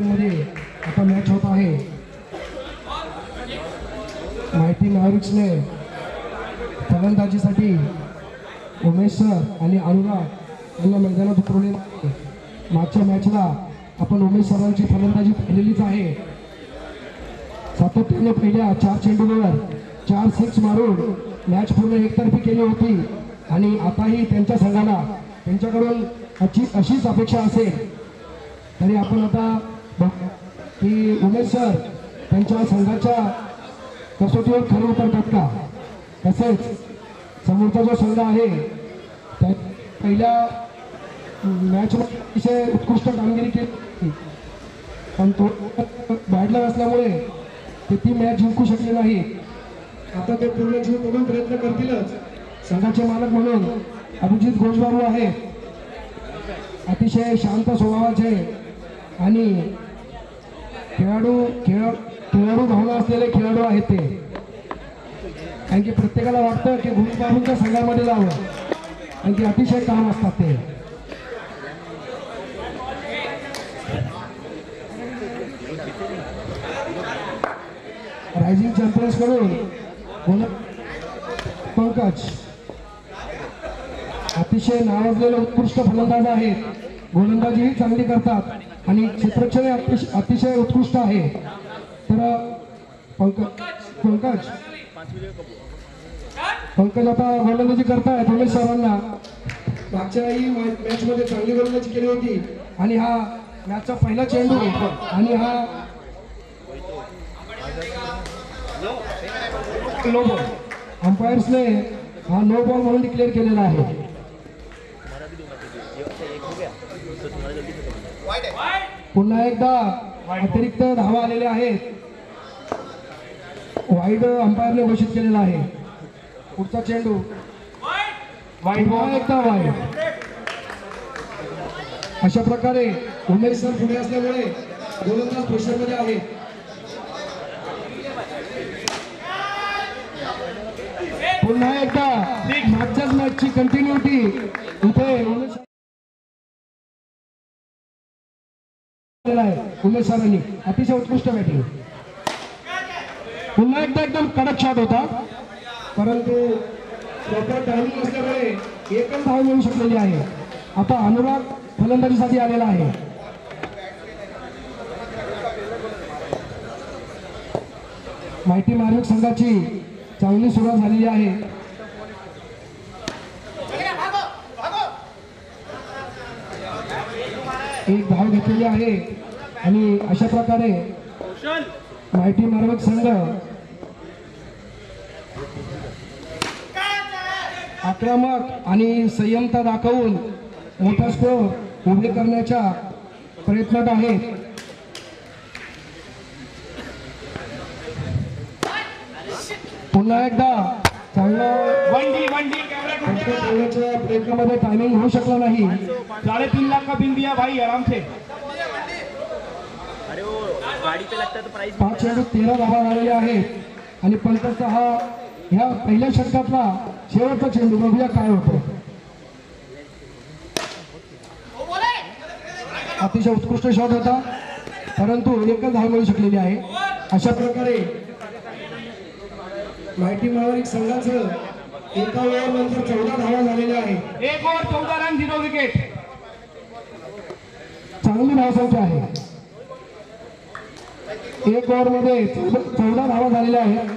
मध्ये आता मॅच होत आहे। माहिती मॅरिक्सने फलंदाजीसाठी उमेश सर आणि अनुराग यांना मैदानात उतरवले आहे। मागच्या मॅचला आपण उमेश सरांची फलंदाजी पाहिलेलीच आहे। सातत्याने पहिल्या 4 चेंडूवर 4 सिक्स मारून मॅच पूर्ण एकतर्फी केली होती आणि आताही त्यांच्या संघाला त्यांच्याकडून अशीच अपेक्षा असेल। तरी आपण आता की उमेश सर त्यांच्या संघाच्या कसोटीवर खरे उतरतात का, तसेच समोरचा जो संघ आहे त्या पहिल्या मॅचमध्ये अतिशय उत्कृष्ट कामगिरी केली, पण तो बॅडलर असल्यामुळे ते ती मॅच जिंकू शकले नाही। आता ते पूर्ण जीव बघून प्रयत्न करतीलच। संघाचे मालक म्हणून अभिजित घोषबाबू आहे, अतिशय शांत स्वभावाचे आणि खेळाडू भावना असलेले खेळाडू आहेत ते। कारण की प्रत्येकाला वाटतं की घोषबाबूंच्या संघामध्ये जावं, आणि की अतिशय काम असतात ते। रायझिंग चॅम्पियन्स कडून पंकज अतिशय नावाजलेले उत्कृष्ट फलंदाज आहेत। गोलंदाजीही चांगली करतात आणि क्षेत्ररक्षण अतिशय उत्कृष्ट आहे। तर पंकज आता गोलंदाजी करतायत। उमेश सरांना मागच्याही मॅच मध्ये चांगली गोलंदाजी केली होती आणि हा मॅचचा पहिला चेंडू आणि हा नो बॉल अंपायर्सने हा नो बॉल म्हणून डिक्लेअर केलेला आहे। पुन्हा एकदा अतिरिक्त धावा आलेले आहेत। वाईड अंपायरने घोषित केलेला आहे। पुढचा चेंडू एकदा वाईड। अशा प्रकारे उमेश सर पुढे असल्यामुळे गोलंदाज प्रेशरमध्ये आहे। पुन्हा एकदा मागच्याच मॅचची कंटिन्युटी इथे उमेश सरांनी अतिशय उत्कृष्ट बॅटिंग। पुन्हा एकदा एकदम कडक शॉट होता, परंतु प्रॉपर टायमिंग असल्यामुळे एकच धाव मिळू शकलेली आहे। आता अनुराग फलंदाजीसाठी आलेला आहे। माहिती मार्मिक संघाची चांगली सुरुवात झालेली आहे। एक धाव घेतलेली आहे आणि अशा प्रकारे माहिती मार्मिक संघ आक्रमक आणि संयमता दाखवून मोठा स्कोर उभे करण्याच्या प्रयत्नात आहे। पुन्हा एकदा चांगला प्रयत्नामध्ये टायमिंग होऊ शकला नाही। 3.5 लाख का बिल दिया भाई, आराम से। 5 चेंडू 13 धावा झालेल्या आहेत आणि पंकजचा हा ह्या पहिल्या षटकातला शेवटचा चेंडू। बघूया काय होतं। अतिशय उत्कृष्ट शॉट होता, परंतु एकच धाव मिळू शकलेली आहे। अशा प्रकारे माहिती मार्मिक संघाचं एका ओव्हर नंतर 14 धावा झालेल्या आहेत। 1 ओव्हर 14 रन 0 विकेट। चांगली धावसंख्या आहे। 1 ओव्हर मध्ये 14 धावा झालेल्या आहेत।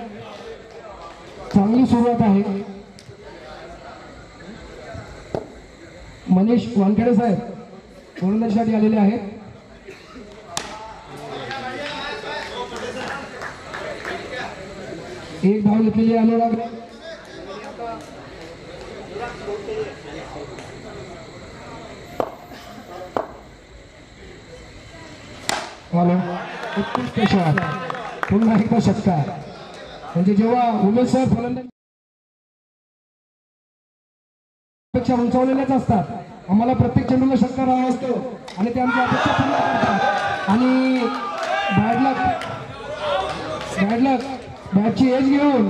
चांगली सुरुवात आहे। मनीष वानखेडे साहेब गोलंदाजीसाठी आलेले आहेत। एक धाव घेतलेली अनुराग उत्कृष्ट शॉट। पुन्हा एकदा षटकार। म्हणजे जेव्हा उमेश सर फलंदाजी अपेक्षा उंचावलेल्याच असतात, आम्हाला प्रत्येक चेंडूला षटकार हवा असतो आणि ते आमची अपेक्षा पूर्ण करतात। आणि बॅटची एज घेऊन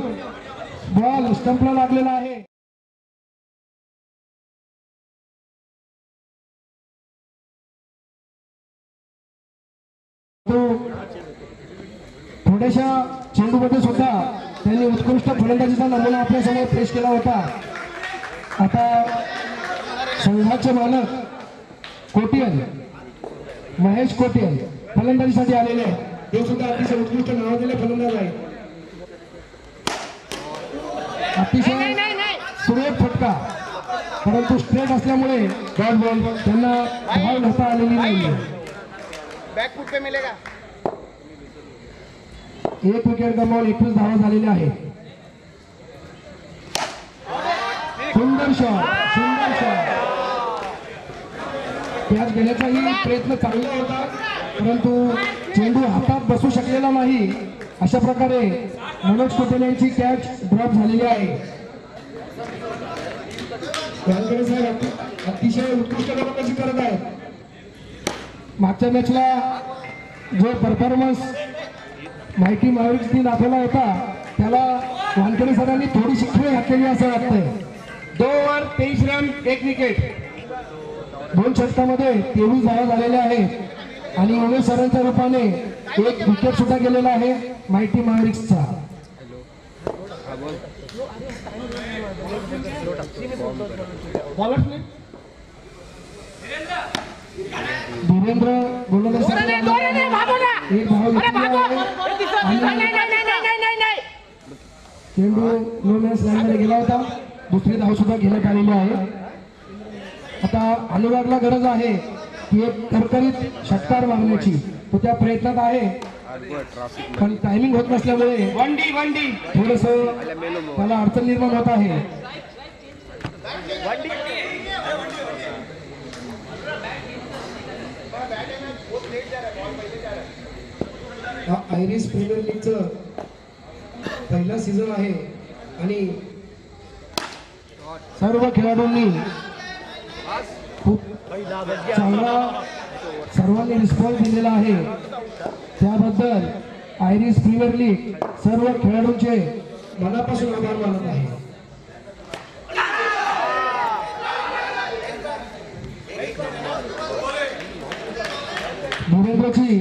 बॉल स्टंपला लागलेला आहे। छोट्याशा चेंडूमध्ये सुद्धा त्यांनी उत्कृष्ट फलंदाजीचा नमुना आपल्यासमोर पेश केला होता. आता संघाचे मालक कोटियन महेश कोटियन फलंदाजीसाठी आलेले आहे. ते सुद्धा अतिशय उत्कृष्ट नावाजलेले फलंदाज आहे. अतिशय सुरेख फटका, परंतु स्ट्रेट असल्यामुळे डॉट बॉल त्यांना धाव घेता आलेली नाही. बैकफुट पे मिलेगा. एक विकेट गमावून 21 धावा झालेल्या आहेत. सुंदर शॉट, सुंदर शॉट. कॅच घेण्याचाही प्रयत्न चांगला होता, परंतु चेंडू हातात बसू शकलेला नाही. अशा प्रकारे मनोज कोटेल यांची कॅच ड्रॉप झालेली आहे. वानखेडे साहेब अतिशय उत्कृष्ट फलंदाजी करत आहेत. मागच्या मॅचला जो परफॉर्मन्स माहिती मॅव्हरिक्सनी दाखवला होता त्याला वानखेडे सरांनी थोडीशी खेळ घातलेली असं वाटतंय. 2 ओव्हर 23 रन 1 विकेट. 2 षटकामध्ये 23 धावा झालेल्या आहेत आणि उमेश सरांच्या रूपाने 1 विकेट सुद्धा गेलेला आहे माहिती मॅव्हरिक्सचा. बॉलर्सने धीरेंद्र गोलंदाज एक धाव घेतली आहे. चेंडू नो मॅच लाईनमध्ये गेला होता. दुसरी धाव सुद्धा घेण्यात आलेली आहे. आता अनुरागला गरज आहे की एक करकरीत षटकार मारण्याची. तो त्या प्रयत्नात आहे, पण टायमिंग होत नसल्यामुळे वंडी थोडस त्याला अडचण निर्माण होत आहे. हा आयरिश प्रीमियर लीगचं पहिला सीझन आहे आणि सर्व खेळाडूंनी खूप चांगला सर्वांनी रिस्पॉन्स दिलेला आहे. त्याबद्दल आयरिश प्रीमियर लीग सर्व खेळाडूंचे मनापासून आभार मानत आहे. धीरेंद्रची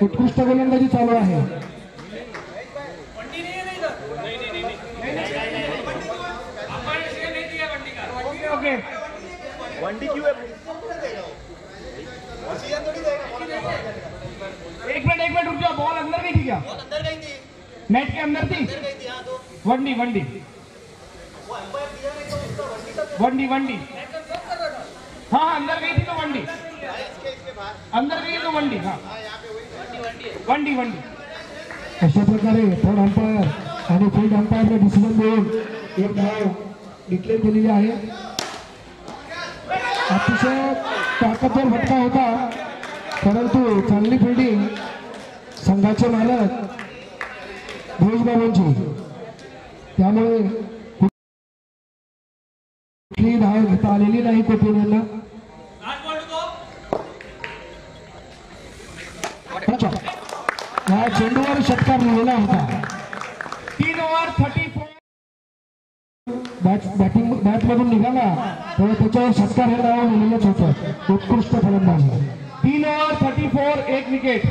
उत्कृष्ट गोलंदाजी चालू आहे. ओके वनडी क्यों है? एक मिनट रुक जाओ. बॉल अंदर गई थी क्या? अंदर गई थी. नेट के अंदर थी. हाँ तो वंडी वो अंपायर दिया नहीं तो उसका वनडी तक वंडी हाँ अंदर गई थी तो वंडी. इसके बाहर. अंदर गई तो वंडी. हाँ यहाँ पे वही वंडी. अशा प्रकारे थर्ड अंपायर आणि फील्ड अंपायरने डिसिजन देऊन एक धाव डिक्लेअर केलेली आहे. अतिशय ताकदवर फटका होता, परंतु चांगली फिल्डिंग संघाचे मालक भोजबाबांची. त्यामुळे कुठलीही धाव घेता आलेली नाही कोटेल यांना. या चेंडूवर षटकार लिहिलेला होता. 3 ओव्हर 34. बॅटमधून निघाला तेव्हा त्याच्यावर षटकार हे नाव लिहिलेलंच होतं. उत्कृष्ट फलंदाज. 3 ओव्हर 34 1 विकेट.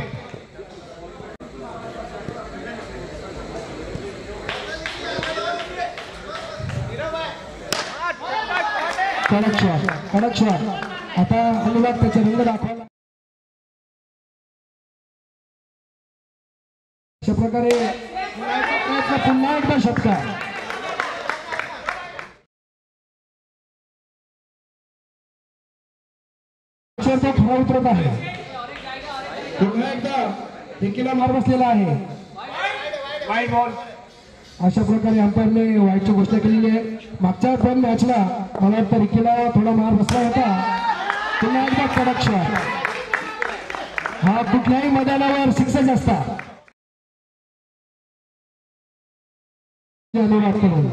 कडक शॉट. आता अनुराग त्याचा रंग दाखवला. अशा प्रकारे पुन्हा एकदा षटकार. तो खरा उतरत आहे. पुन्हा एकदा देखील मार बसलेला आहे. Wide ball. अशा प्रकारे अंपायरने वाईटची घोषणा केलेली आहे. मागच्या 2 मॅचला मला वाटतं रिकीला थोडा मार बसला होता. पुन्हा एकदा कडक शॉट. हा कुठल्याही मैदानावर सिक्सच असतात. अनुराग करून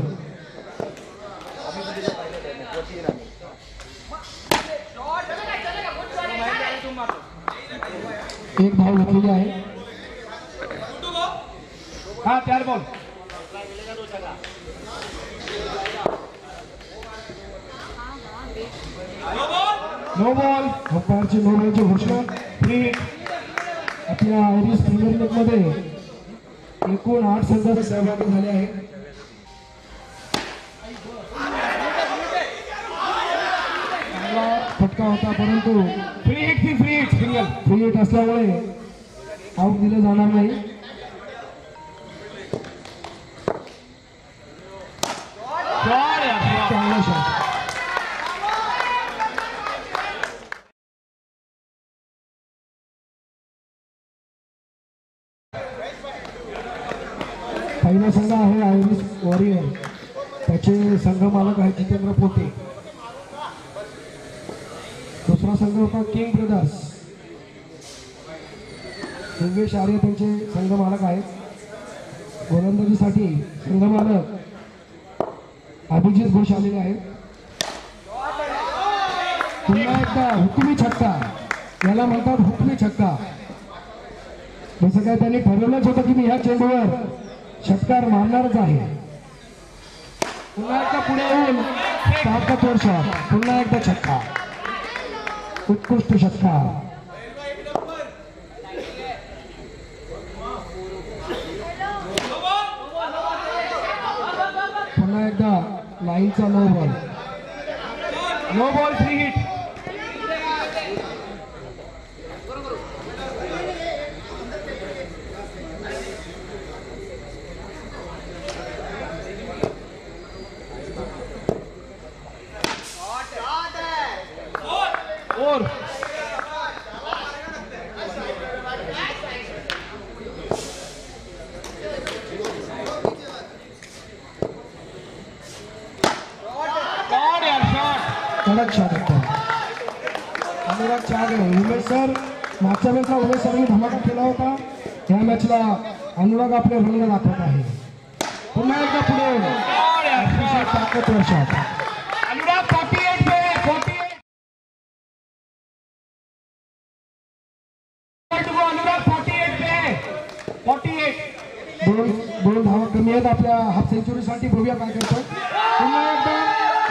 एक धाव घेतलेली आहे. हाँ 4 बॉल. No ball. अंपायरची नो बॉलची घोषणा. Free hit. आपल्या आयरिश प्रीमियर लीग मध्ये एकूण 8 संघ सहभागी झाले आहेत. चांगला फटका होता परंतु free hit single. Free hit असल्यामुळे आऊट दिले जाणार नाही. चांगला शॉट. पहिला संघ आहे आयरिश वॉरियर. त्याचे संघ मालक आहेत जितेंद्र पोटे. दुसरा संघ होता किंग ब्रदर्स. योगेश आर्य त्यांचे संघ मालक आहेत. गोलंदाजीसाठी संघ मालक अभिजित घोष आलेले आहेत. पुन्हा एकदा हुकमी छक्का. याला म्हणतात हुकमी छक्का. जसं काय त्यांनी ठरवलंच होतं की मी ह्या चेंडूवर षटकार मारणारच आहे. पुन्हा एकदा पुढे येऊन ताकदवर शॉट. पुन्हा एकदा छक्का. उत्कृष्ट षटकार. पुन्हा एकदा लाईनचा no ball. No ball free hit. और कडक शॉट होता. अनुराग चागरे. उमेश सर मागच्या मॅचला उमेश सरनी धमाका केला होता. या मॅचला अनुराग आपले रंग दाखवत आहे. पुन्हा एकदा पुढे अतिशय ताकदवर शॉट. अनुराग 48 पे 48. अनुराग 48 पे 48. दोन धावा कमी आहेत आपल्या हाफ सेंचुरीसाठी. बघूया काय करतो. पुन्हा एकदा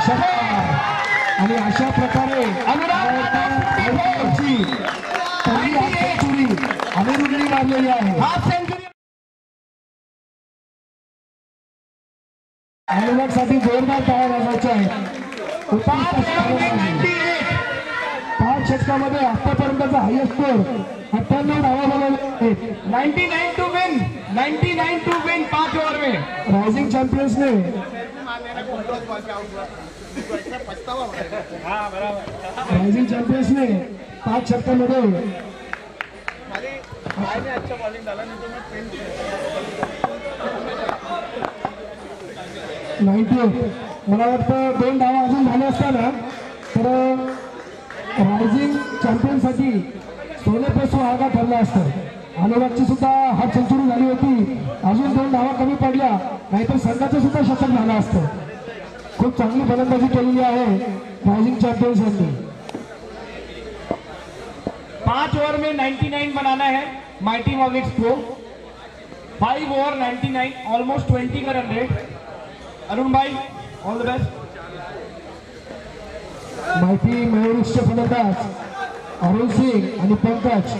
षटकार. आणि अशा प्रकारे पहिली हाफ सेंचुरी अनिरुद्धने मारलेली आहे. Half century. अनुरागसाठी जोरदार टाळ्या वाजवायच्या आहेत. 5 षटकामध्ये आतापर्यंतचा हायएस्ट स्कोर 98 धावा बनवल्या आहेत. 99 to win. 99 to win 5 over में. रायझिंग चॅम्पियन्सने रायझिंग चॅम्पियन्सने 5 षटकामध्ये 98. मला वाटतं 2 धावा अजून झाल्या असताना तर रायझिंग चॅम्पियनसाठी सोने पे सुहागा ठरलं असतं. अनुरागची सुद्धा हाफ सेंचुरी झाली होती. अजून 2 धावा कमी पडल्या नाहीतर संघाचं सुद्धा शतक झालं असतं. खूप चांगली फलंदाजी केलेली आहे रायझिंग चॅम्पियन्स यांनी. 5 ओवर में 99 बनाना है माइटी मॉविक्स को. 5 ओवर 99 ऑलमोस्ट 20 का रन रेट. अरुण भाई ऑल द बेस्ट. माहिती मयूरचे फलंदाज अरुण सिंग आणि पंकज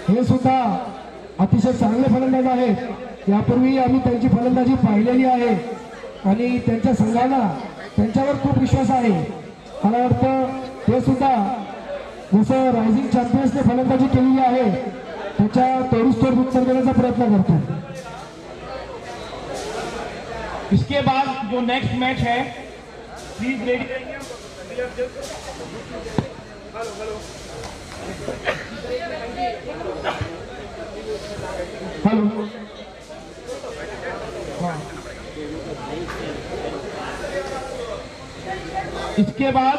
हे सुद्धा अतिशय चांगले फलंदाज आहेत. यापूर्वी आम्ही त्यांची फलंदाजी पाहिलेली आहे आणि त्यांच्या संघाला त्यांच्यावर खूप विश्वास आहे. मला वाटतं ते सुद्धा जसं रायझिंग चॅम्पियन्सने फलंदाजी केलेली आहे त्याच्या तोडीसतोड उत्तर देण्याचा प्रयत्न करतो. इसके बाद जो नेक्स्ट मैच है प्लीज रेडी. हेलो. इसके बाद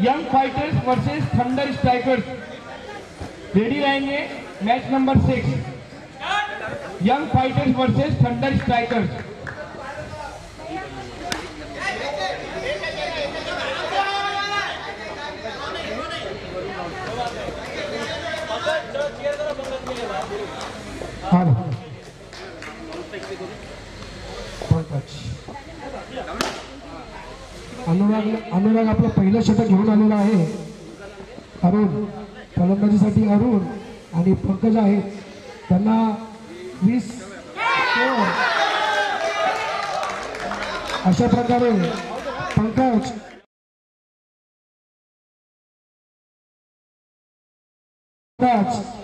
young fighters versus thunder strikers. Ready रहेंगे. Match number 6 young fighters versus thunder strikers. Hello. Pankaj. Anurag आपलं पहिलं षटक घेऊन आलेला आहे. अरुण फलंदाजीसाठी अरुण आणि पंकज आहेत. त्यांना 20 अशा प्रकारे पंकज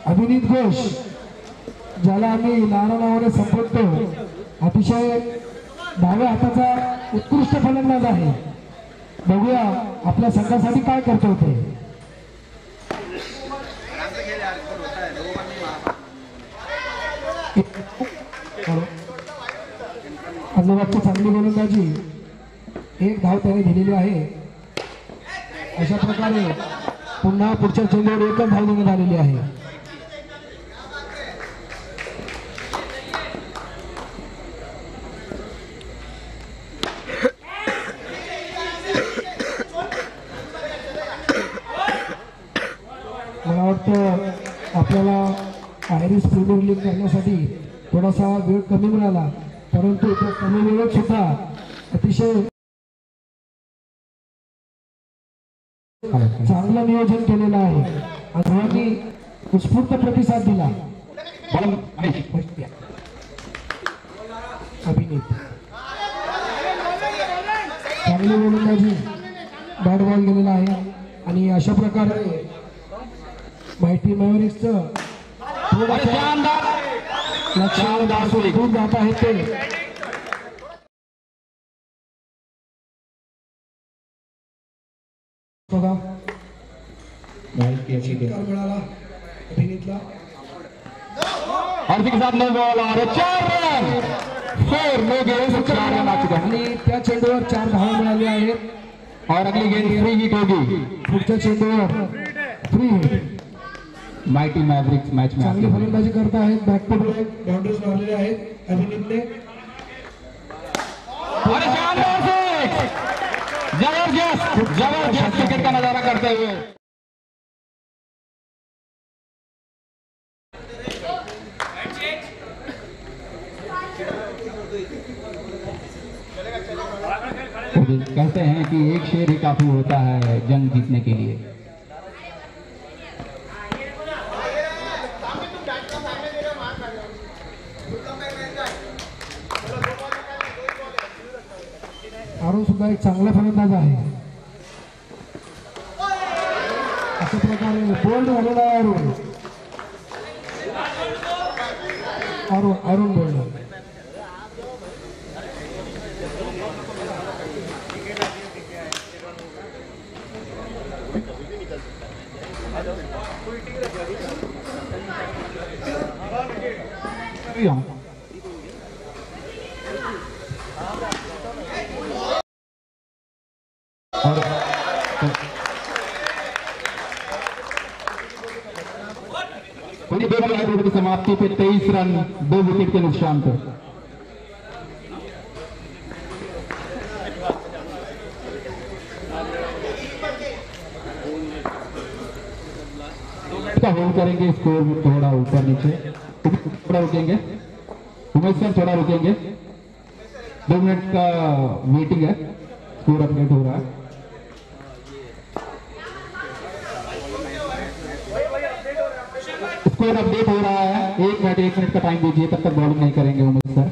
अभिनीत घोष, ज्याला आम्ही लारा नावाने संबोधतो, अतिशय डाव्या हाताचा उत्कृष्ट फलंदाज आहे. बघूया आपल्या संघासाठी काय करतो ते. अल्लाबादची चांगली गोलंदाजी, एक धाव त्याने दिलेली आहे. अशा प्रकारे पुन्हा पुढच्या चेंडूवर एकच धाव देण्यात आलेली आहे. मला वाटतं आपल्याला आयरिश प्रीमियर लीग करण्यासाठी थोडासा वेळ कमी मिळाला, परंतु त्या कमी वेळेत सुद्धा अतिशय चांगलं नियोजन केलेलं आहे आणि सर्वांनी उत्स्फूर्त प्रतिसाद दिला. अभिनीत चांगली गोलंदाजी, बॅट बॉल गेलेला आहे आणि अशा प्रकारे माहिती मॅव्हरिक्सचं लक्ष दूर जात आहे ते. बघा मिळाला अभिनीतला हार्दिक साथ नो बॉल और 4 रन, 4 नो गेंद 4 रन आ चुका है आणि त्या चेंडूवर 4 धावा मिळाल्या आहेत और अगली गेंद फ्री हिट होगी. पुढच्या चेंडूवर 3 हिट. माइटी मैवरिक्स मैच में चांगली फलंदाजी करत आहेत. बॅक टू बॅक बाउंड्रीज मारलेले आहेत अभिनीतने. जबरदस्त क्रिकेट का नजारा करते हुए कहते हैं कि एक शेर ही काफी होता है जंग जीतने के लिए. अरुण सुद्धा एक चांगला फलंदाज आहे. अशा प्रकारे बोल्ड झालेला आहे अरुण बोल्ड. की समाप्ति पे 23 रन 2 विकेट के नुकसान पर. होल्ड करेंगे स्कोर थोड़ा ऊपर नीचे, थोड़ा रुकेंगे. उमेश सर थोड़ा रुकेंगे, 2 मिनट का मीटिंग है, स्कोर अपडेट हो रहा है. स्कोर अपडेट हो रहा है. 1 मिनट का टाइम दीजिए, तब तक बॉलिंग नहीं करेंगे उमेश सर.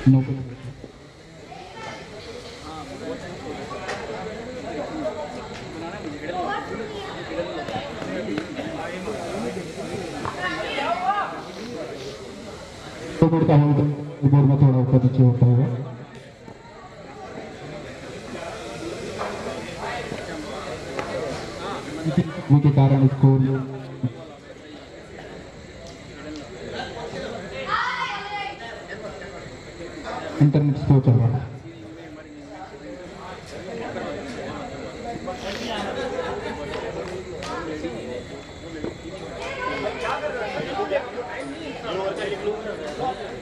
नो 2 मिनट का होल्ड बोर्ड में थोड़ा ऊपर नीचे होता होगा. के कारण स्कोर इंटरनेट स्लो चल रहा है.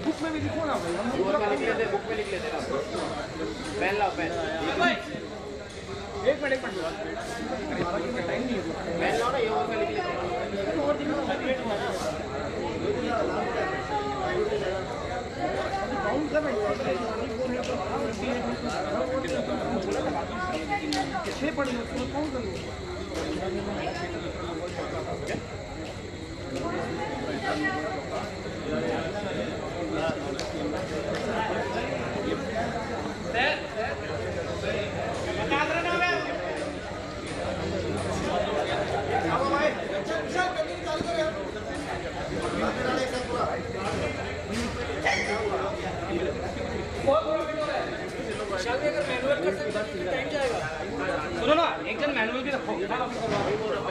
बुक में भी लिखो ना भाई, हम बुक में लिख लेते, बुक में लिख लेते ना. पेन लाओ, पेन. एक मिनट टाइम नहीं है. पेन लाओ ना, ये और में लिख लेते हैं. और दिखो बाउंड कर रहा है. छह पड़ी उसमें कौन कर सुनो ना, एक जन मैनुअल भी रखो।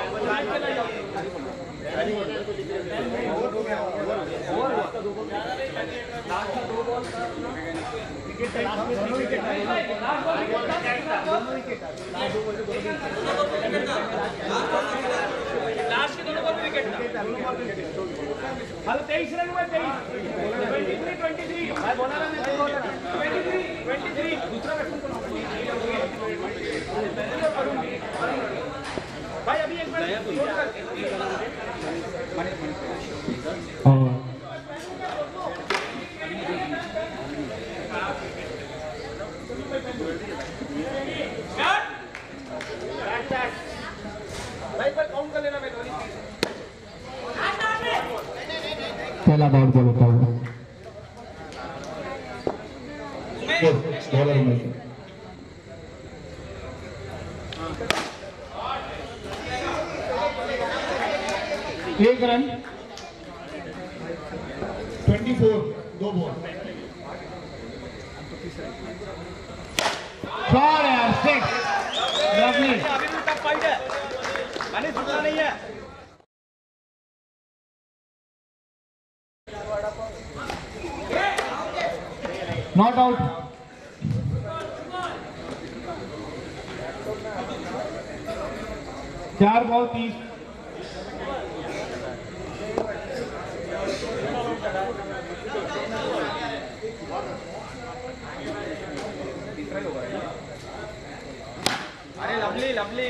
लास्ट के दोनों बॉल विकेट। हेलो 23 रन हुए 23 मैं बोला ना 23 दूसरा भाई अभी एक मिनट भाई पर काउंट कर लेना मैं पहला बाउट बॉल होता है बॉलर में 1 रन 24 2 बॉल शॉट यार 6 लवली अभी भी टफ फाइट है मैंने जीतना नहीं है नॉट आउट चार बॉल 30 अरे लवली लवली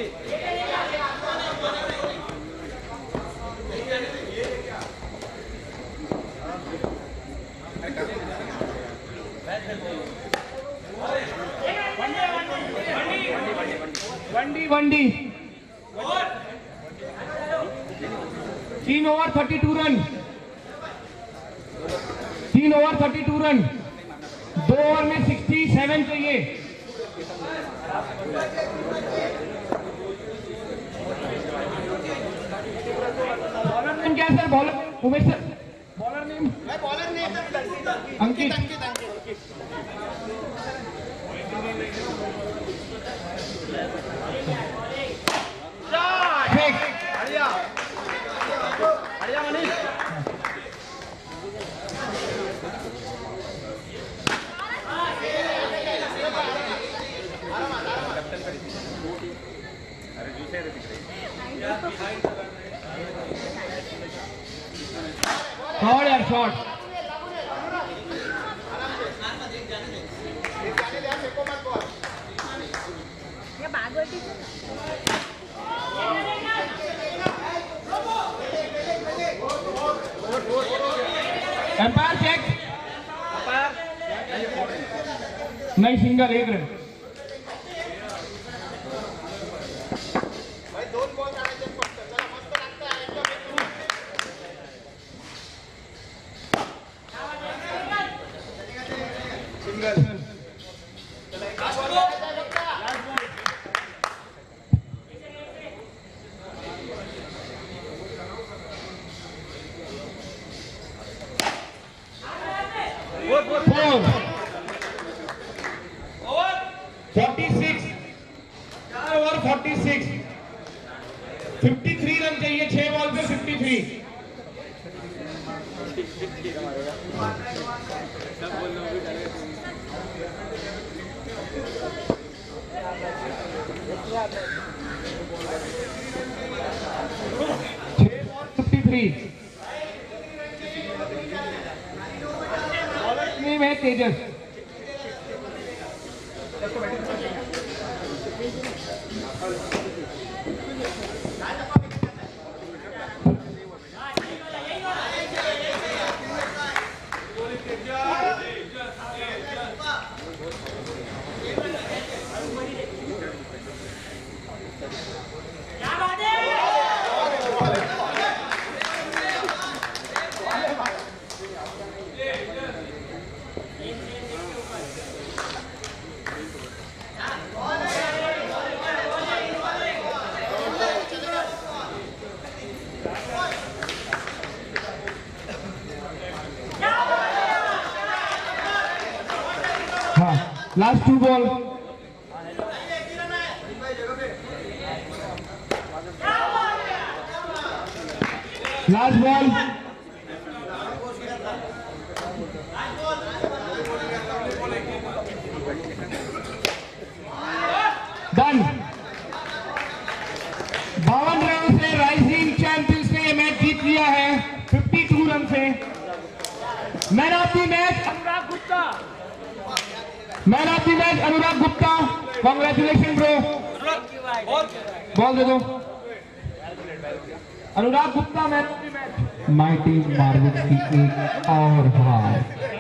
वनडी 3 over 32 run 3 over 32 run 2 over में 67 चाहिए बॉलर नेम क्या है sir bowler Umesh sir bowler name Ankit बढ़िया बढ़िया मनीष शॉट यार शॉट एम्पायर चेक नहीं single 1 run Four. 46 4 over 46 53 run चाहिए 6 बॉल पे 53 53 में Tejas last 2 ball. Last ball. Done. 52 run से राइजिंग चैंपियंस ने ये मैच जीत लिया है 52 रन से। Man of the match Anurag Gupta. Man of the match Anurag Gupta. Congratulation bro. Ball दे दो। Anurag Gupta man of the match. My team Marvin की एक और हार।